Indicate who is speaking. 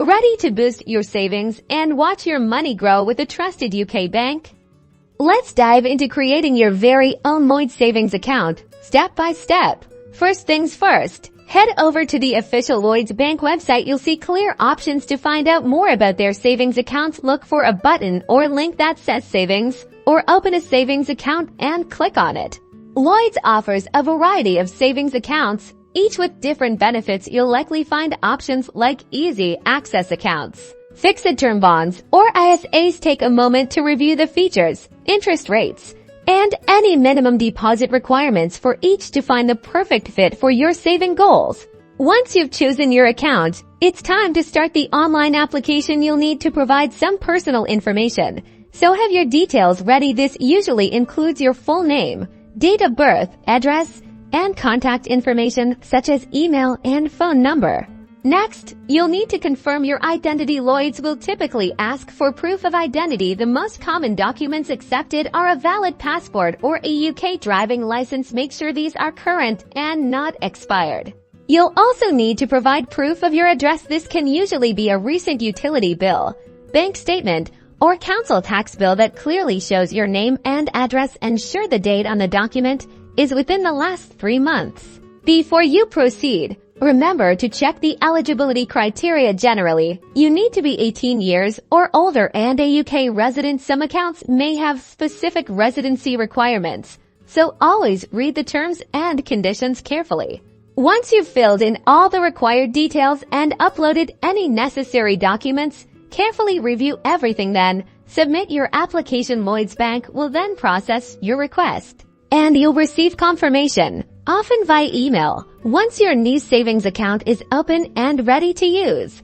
Speaker 1: Ready to boost your savings and watch your money grow with a trusted UK bank? Let's dive into creating your very own Lloyds savings account, step by step. First things first, head over to the official Lloyds Bank website. You'll see clear options to find out more about their savings accounts. Look for a button or link that says savings, or open a savings account and click on it. Lloyds offers a variety of savings accounts, each with different benefits. You'll likely find options like easy access accounts, fixed term bonds, or ISAs. Take a moment to review the features, interest rates, and any minimum deposit requirements for each to find the perfect fit for your saving goals. Once you've chosen your account, it's time to start the online application. You'll need to provide some personal information, so have your details ready. This usually includes your full name, date of birth, address, and contact information such as email and phone number. Next, you'll need to confirm your identity. Lloyds will typically ask for proof of identity. The most common documents accepted are a valid passport or a UK driving license. Make sure these are current and not expired. You'll also need to provide proof of your address. This can usually be a recent utility bill, bank statement, or council tax bill that clearly shows your name and address. Ensure the date on the document is within the last 3 months. Before you proceed, remember to check the eligibility criteria. Generally, you need to be 18 years or older and a UK resident. Some accounts may have specific residency requirements, so always read the terms and conditions carefully. Once you've filled in all the required details and uploaded any necessary documents, carefully review everything, then submit your application. Lloyds Bank will then process your request, and you'll receive confirmation, often via email, once your new savings account is open and ready to use.